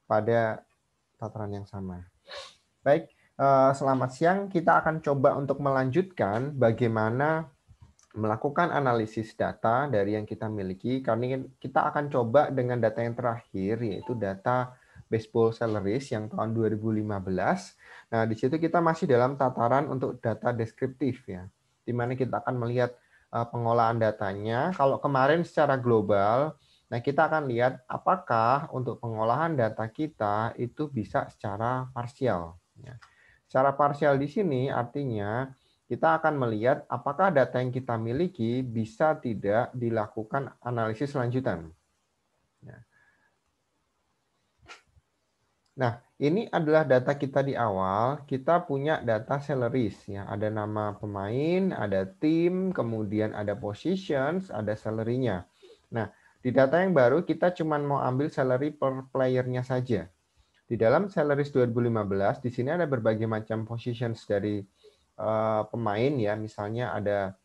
pada tataran yang sama. Baik, selamat siang. Kita akan coba untuk melanjutkan bagaimana melakukan analisis data dari yang kita miliki. Karena kita akan coba dengan data yang terakhir, yaitu data baseball salaries yang tahun 2015. Nah, di situ kita masih dalam tataran untuk data deskriptif ya, di mana kita akan melihat pengolahan datanya. Kalau kemarin secara global, nah kita akan lihat apakah untuk pengolahan data kita itu bisa secara parsial. Ya. Secara parsial di sini artinya kita akan melihat apakah data yang kita miliki bisa tidak dilakukan analisis lanjutan. Ya. Nah, ini adalah data kita di awal. Kita punya data salaries, ya. Ada nama pemain, ada tim, kemudian ada positions, ada salary-nya. Nah, di data yang baru kita cuma mau ambil salary per player-nya saja. Di dalam salaries 2015, di sini ada berbagai macam positions dari pemain, ya. Misalnya ada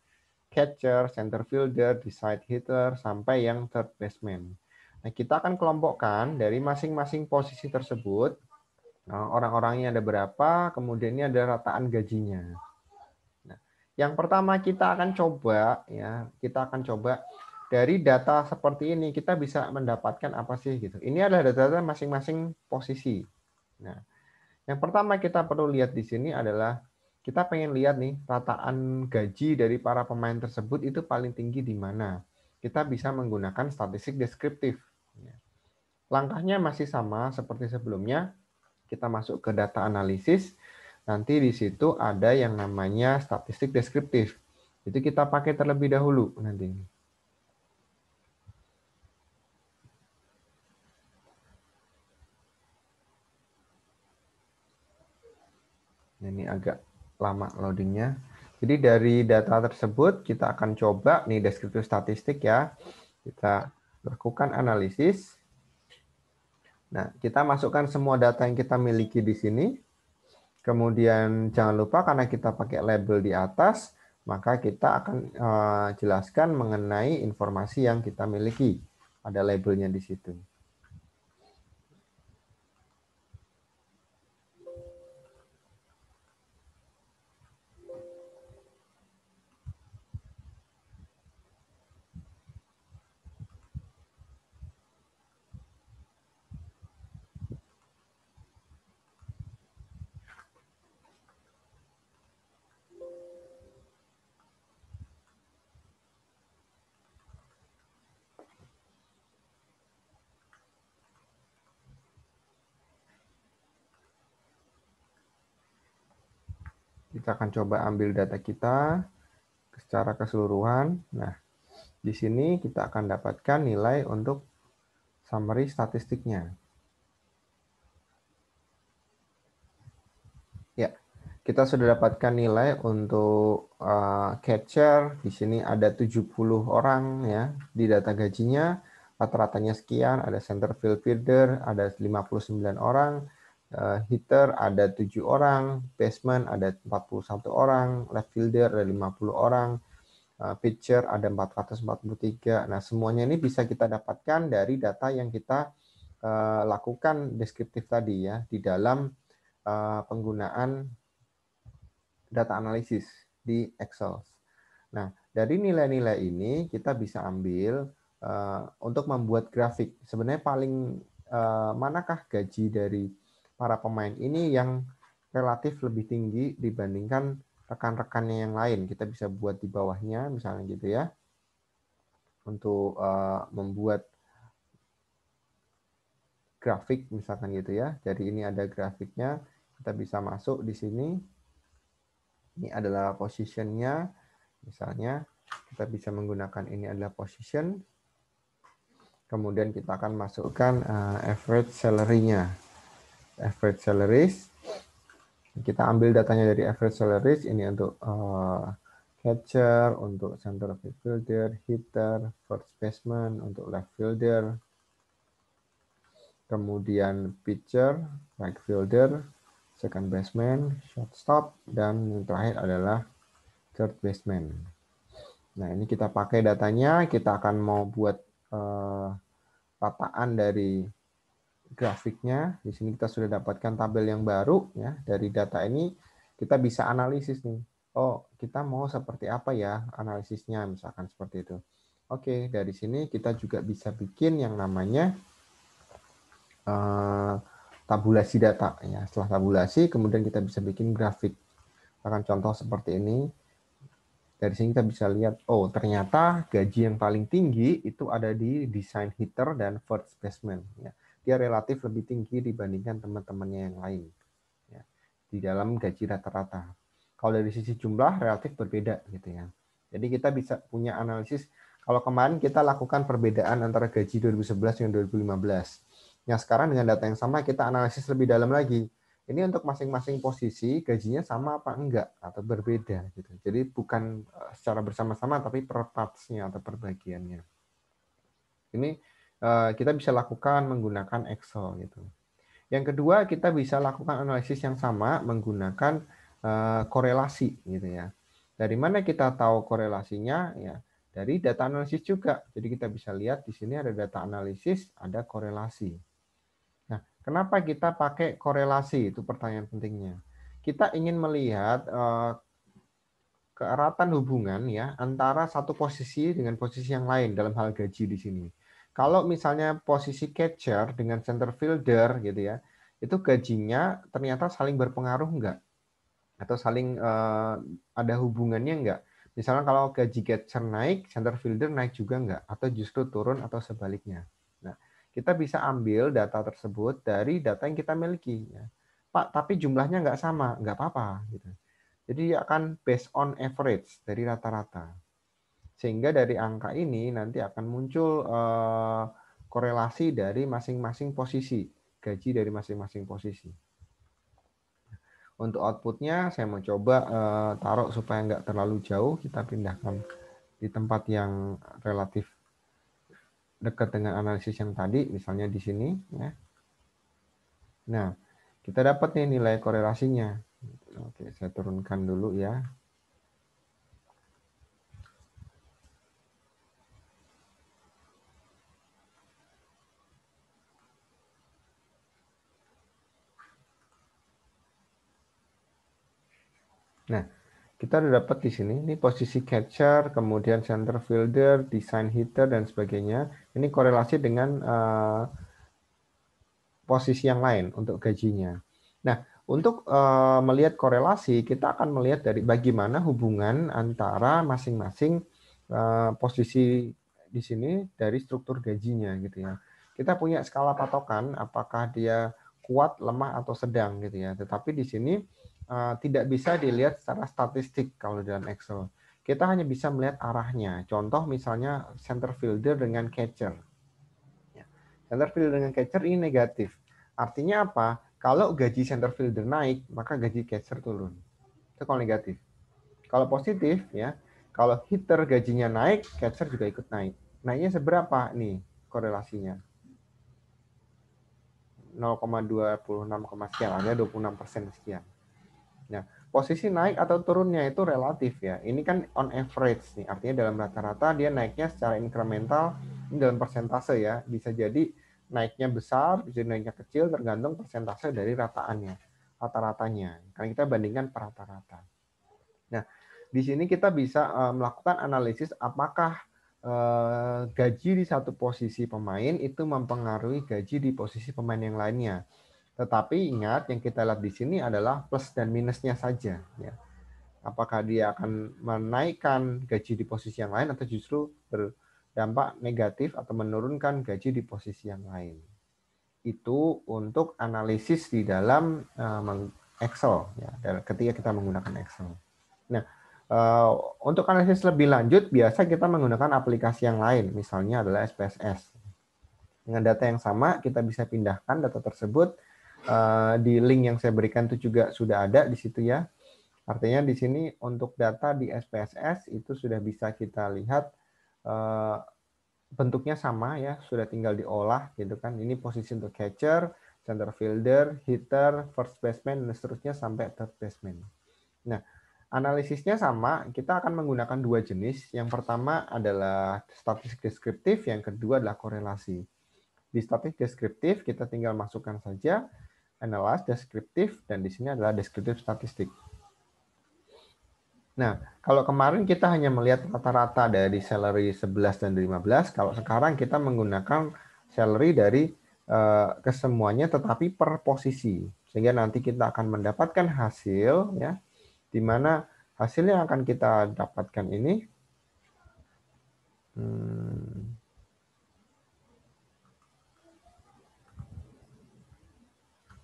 catcher, center fielder, decide hitter, sampai yang third baseman. Nah, kita akan kelompokkan dari masing-masing posisi tersebut. Orang-orangnya ada berapa, kemudian ini ada rataan gajinya. Nah, yang pertama kita akan coba dari data seperti ini kita bisa mendapatkan apa sih gitu. Ini adalah data masing-masing posisi. Nah, yang pertama kita perlu lihat di sini adalah kita pengen lihat nih rataan gaji dari para pemain tersebut itu paling tinggi di mana. Kita bisa menggunakan statistik deskriptif. Langkahnya masih sama seperti sebelumnya. Kita masuk ke data analisis, nanti di situ ada yang namanya statistik deskriptif. Itu kita pakai terlebih dahulu nanti. Ini agak lama loadingnya. Jadi dari data tersebut kita akan coba nih deskriptif statistik ya. Kita lakukan analisis. Nah, kita masukkan semua data yang kita miliki di sini. Kemudian jangan lupa karena kita pakai label di atas, maka kita akan jelaskan mengenai informasi yang kita miliki. Ada labelnya di situ. Kita akan coba ambil data kita secara keseluruhan. Nah, di sini kita akan dapatkan nilai untuk summary statistiknya. Ya, kita sudah dapatkan nilai untuk catcher. Di sini ada 70 orang ya di data gajinya. Rata-ratanya sekian, ada center fielder ada 59 orang, hitter ada 7 orang, baseman ada 41 orang, left fielder ada 50 orang, pitcher ada 443. Nah, semuanya ini bisa kita dapatkan dari data yang kita lakukan deskriptif tadi ya di dalam penggunaan data analisis di Excel. Nah, dari nilai-nilai ini kita bisa ambil untuk membuat grafik. Sebenarnya paling manakah gaji dari para pemain ini yang relatif lebih tinggi dibandingkan rekan-rekannya yang lain. Kita bisa buat di bawahnya, misalnya gitu ya, untuk membuat grafik misalkan gitu ya. Jadi ini ada grafiknya, kita bisa masuk di sini. Ini adalah positionnya, misalnya kita bisa menggunakan ini adalah position. Kemudian kita akan masukkan average salary-nya. Average salaries. Kita ambil datanya dari average salaries. Ini untuk catcher, untuk center fielder, hitter, first baseman, untuk left fielder. Kemudian pitcher, right fielder, second baseman, shortstop, dan yang terakhir adalah third baseman. Nah, ini kita pakai datanya, kita akan mau buat rataan dari grafiknya. Di sini kita sudah dapatkan tabel yang baru ya. Dari data ini kita bisa analisis nih. Oh, kita mau seperti apa ya analisisnya, misalkan seperti itu. Oke, dari sini kita juga bisa bikin yang namanya tabulasi data ya. Setelah tabulasi kemudian kita bisa bikin grafik. Akan contoh seperti ini. Dari sini kita bisa lihat, oh ternyata gaji yang paling tinggi itu ada di design hitter dan first baseman. Ya. Dia relatif lebih tinggi dibandingkan teman-temannya yang lain. Ya. Di dalam gaji rata-rata. Kalau dari sisi jumlah relatif berbeda gitu ya. Jadi kita bisa punya analisis. Kalau kemarin kita lakukan perbedaan antara gaji 2011 dengan 2015. Yang sekarang dengan data yang sama kita analisis lebih dalam lagi. Ini untuk masing-masing posisi gajinya sama apa enggak atau berbeda gitu. Jadi bukan secara bersama-sama tapi per parts-nya atau per bagiannya. Ini kita bisa lakukan menggunakan Excel gitu. Yang kedua, kita bisa lakukan analisis yang sama menggunakan korelasi gitu ya. Dari mana kita tahu korelasinya ya? Dari data analisis juga. Jadi kita bisa lihat di sini ada data analisis, ada korelasi. Nah, kenapa kita pakai korelasi? Itu pertanyaan pentingnya. Kita ingin melihat keeratan hubungan ya antara satu posisi dengan posisi yang lain dalam hal gaji di sini. Kalau misalnya posisi catcher dengan center fielder gitu ya, itu gajinya ternyata saling berpengaruh enggak? Atau saling ada hubungannya enggak? Misalnya kalau gaji catcher naik, center fielder naik juga enggak? Atau justru turun atau sebaliknya? Nah, kita bisa ambil data tersebut dari data yang kita miliki. Ya. Pak, tapi jumlahnya enggak sama, enggak apa-apa. Gitu. Jadi dia akan based on average dari rata-rata. Sehingga dari angka ini nanti akan muncul korelasi dari masing-masing posisi, gaji dari masing-masing posisi. Untuk outputnya saya mau coba taruh supaya nggak terlalu jauh, kita pindahkan di tempat yang relatif dekat dengan analisis yang tadi, misalnya di sini. Ya. Nah, kita dapat nih nilai korelasinya. Oke, saya turunkan dulu ya. Nah, kita udah dapat di sini, ini posisi catcher, kemudian center fielder, design hitter, dan sebagainya. Ini korelasi dengan posisi yang lain untuk gajinya. Nah, untuk melihat korelasi, kita akan melihat dari bagaimana hubungan antara masing-masing posisi di sini dari struktur gajinya gitu ya. Kita punya skala patokan apakah dia kuat, lemah atau sedang gitu ya. Tetapi di sini tidak bisa dilihat secara statistik kalau dalam Excel. Kita hanya bisa melihat arahnya. Contoh misalnya center fielder dengan catcher. Center fielder dengan catcher ini negatif. Artinya apa? Kalau gaji center fielder naik, maka gaji catcher turun. Itu kalau negatif. Kalau positif ya, kalau hitter gajinya naik, catcher juga ikut naik. Naiknya seberapa nih korelasinya? 0,26 sekian, artinya 26% sekian. Nah, posisi naik atau turunnya itu relatif ya. Ini kan on average nih, artinya dalam rata-rata dia naiknya secara incremental, ini dalam persentase ya. Bisa jadi naiknya besar, bisa naiknya kecil, tergantung persentase dari rataannya, rata-ratanya. Karena kita bandingkan per rata-rata. Nah, di sini kita bisa melakukan analisis apakah gaji di satu posisi pemain itu mempengaruhi gaji di posisi pemain yang lainnya. Tetapi ingat yang kita lihat di sini adalah plus dan minusnya saja. Ya. Apakah dia akan menaikkan gaji di posisi yang lain atau justru berdampak negatif atau menurunkan gaji di posisi yang lain. Itu untuk analisis di dalam Excel. Ya, ketika kita menggunakan Excel. Nah, untuk analisis lebih lanjut, biasa kita menggunakan aplikasi yang lain. Misalnya adalah SPSS. Dengan data yang sama, kita bisa pindahkan data tersebut di link yang saya berikan itu juga sudah ada di situ ya. Artinya di sini untuk data di SPSS itu sudah bisa kita lihat bentuknya sama ya, sudah tinggal diolah gitu kan. Ini posisi untuk catcher, center fielder, hitter, first baseman dan seterusnya sampai third baseman. Nah, analisisnya sama, kita akan menggunakan dua jenis. Yang pertama adalah statistik deskriptif, yang kedua adalah korelasi. Di statistik deskriptif kita tinggal masukkan saja analyze deskriptif, dan di sini adalah deskriptif statistik. Nah, kalau kemarin kita hanya melihat rata-rata dari salary 11 dan 15, kalau sekarang kita menggunakan salary dari kesemuanya tetapi per posisi. Sehingga nanti kita akan mendapatkan hasil, ya, di mana hasil yang akan kita dapatkan ini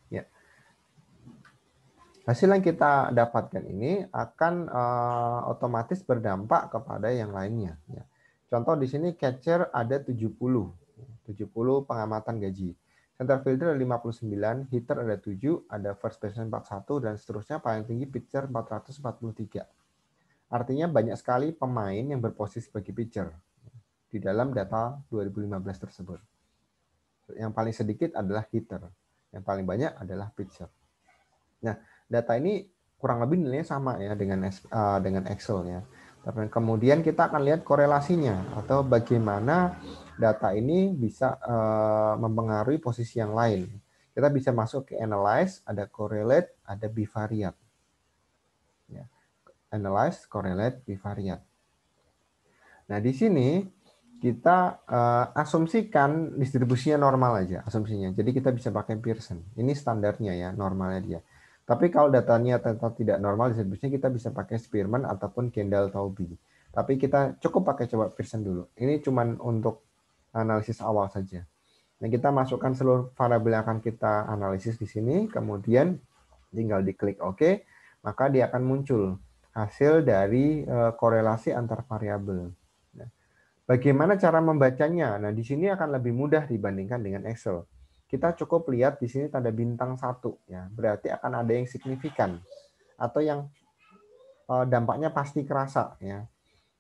ya, hasil yang kita dapatkan ini akan otomatis berdampak kepada yang lainnya. Ya. Contoh di sini catcher ada 70 pengamatan gaji. Center fielder ada 59, hitter ada 7, ada first baseman 41, dan seterusnya paling tinggi pitcher 443. Artinya banyak sekali pemain yang berposisi sebagai pitcher di dalam data 2015 tersebut. Yang paling sedikit adalah hitter, yang paling banyak adalah pitcher. Nah, data ini kurang lebih nilainya sama ya dengan Excel ya. Dan kemudian kita akan lihat korelasinya atau bagaimana data ini bisa mempengaruhi posisi yang lain. Kita bisa masuk ke analyze, ada correlate, ada bivariate. Ya. Analyze, correlate, bivariate. Nah, di sini kita asumsikan distribusinya normal aja, asumsinya. Jadi kita bisa pakai Pearson. Ini standarnya ya, normalnya dia. Tapi kalau datanya tetap tidak normal distribusinya, kita bisa pakai Spearman ataupun Kendall-Taubes. Tapi kita cukup pakai coba Pearson dulu. Ini cuma untuk analisis awal saja. Nah, kita masukkan seluruh variabel yang akan kita analisis di sini, kemudian tinggal diklik OK, maka dia akan muncul hasil dari korelasi antar variabel. Bagaimana cara membacanya? Nah, di sini akan lebih mudah dibandingkan dengan Excel. Kita cukup lihat di sini tanda bintang 1, ya. Berarti akan ada yang signifikan atau yang dampaknya pasti kerasa ya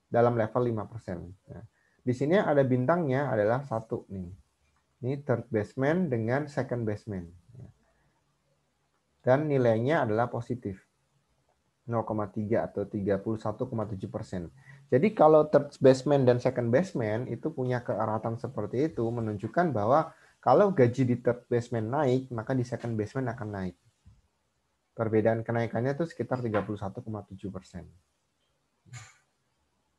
dalam level 5%. Nah, di sini ada bintangnya adalah 1 nih. Ini third baseman dengan second baseman. Dan nilainya adalah positif. 0,3 atau 31,7%. Jadi kalau third baseman dan second baseman itu punya keeratan seperti itu, menunjukkan bahwa kalau gaji di third baseman naik, maka di second baseman akan naik. Perbedaan kenaikannya itu sekitar 31,7%.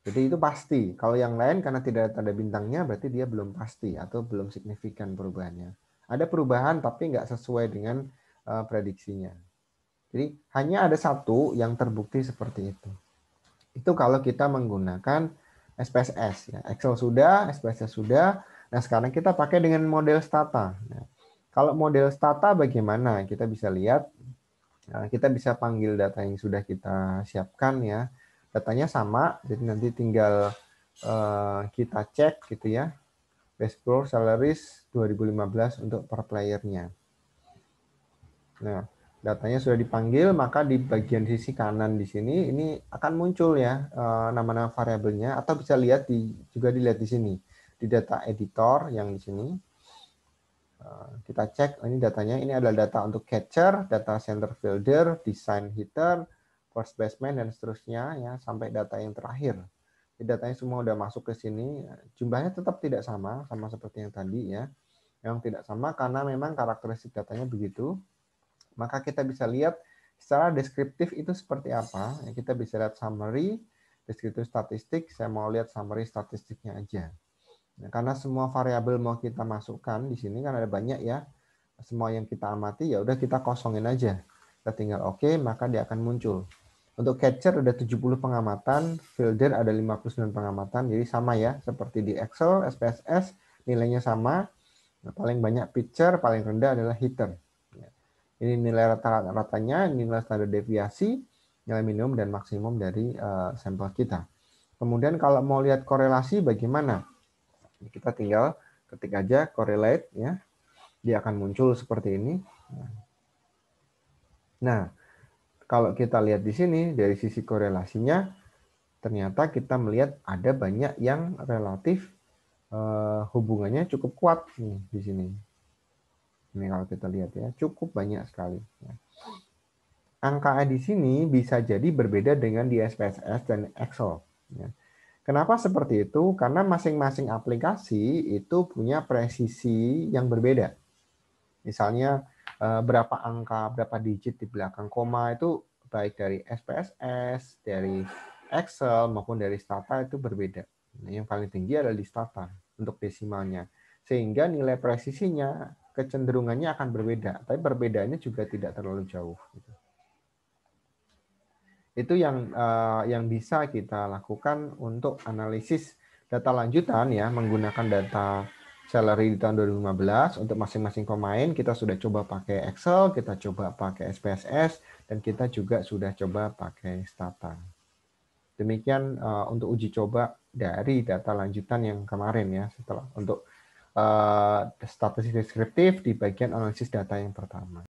Jadi itu pasti. Kalau yang lain karena tidak ada tanda bintangnya, berarti dia belum pasti atau belum signifikan perubahannya. Ada perubahan tapi nggak sesuai dengan prediksinya. Jadi hanya ada satu yang terbukti seperti itu. Itu kalau kita menggunakan SPSS. Ya. Excel sudah, SPSS sudah. Nah, sekarang kita pakai dengan model Stata. Nah, kalau model Stata bagaimana? Kita bisa lihat, kita bisa panggil data yang sudah kita siapkan ya. Datanya sama, jadi nanti tinggal kita cek gitu ya. Baseball salaries 2015 untuk per playernya. Nah, datanya sudah dipanggil, maka di bagian sisi kanan di sini ini akan muncul ya nama-nama variabelnya, atau bisa lihat juga dilihat di sini di data editor yang di sini. Kita cek ini datanya, ini adalah data untuk catcher, data center fielder, design hitter, first baseman dan seterusnya ya sampai data yang terakhir. Jadi datanya semua udah masuk ke sini. Jumlahnya tetap tidak sama seperti yang tadi ya. Yang tidak sama karena memang karakteristik datanya begitu. Maka kita bisa lihat secara deskriptif itu seperti apa. Kita bisa lihat summary, deskriptif statistik. Saya mau lihat summary statistiknya aja. Nah, karena semua variabel mau kita masukkan di sini kan ada banyak ya. Semua yang kita amati ya udah kita kosongin aja. Kita tinggal oke, maka dia akan muncul. Untuk catcher ada 70 pengamatan, fielder ada 59 pengamatan. Jadi sama ya seperti di Excel, SPSS nilainya sama. Nah, paling banyak pitcher, paling rendah adalah hitter. Ini nilai rata-ratanya, nilai standar deviasi, nilai minimum dan maksimum dari sampel kita. Kemudian kalau mau lihat korelasi bagaimana? Kita tinggal ketik aja correlate ya. Dia akan muncul seperti ini. Nah, kalau kita lihat di sini dari sisi korelasinya, ternyata kita melihat ada banyak yang relatif hubungannya cukup kuat nih di sini. Ini kalau kita lihat ya, cukup banyak sekali. Angka di sini bisa jadi berbeda dengan di SPSS dan Excel. Kenapa seperti itu? Karena masing-masing aplikasi itu punya presisi yang berbeda. Misalnya berapa angka, berapa digit di belakang koma itu baik dari SPSS, dari Excel maupun dari Stata itu berbeda. Nah, yang paling tinggi adalah di Stata untuk desimalnya. Sehingga nilai presisinya kecenderungannya akan berbeda, tapi perbedaannya juga tidak terlalu jauh. Itu yang bisa kita lakukan untuk analisis data lanjutan ya, menggunakan data salary di tahun 2015 untuk masing-masing pemain. Kita sudah coba pakai Excel, kita coba pakai SPSS, dan kita juga sudah coba pakai Stata. Demikian untuk uji coba dari data lanjutan yang kemarin ya, setelah untuk statistik deskriptif di bagian analisis data yang pertama.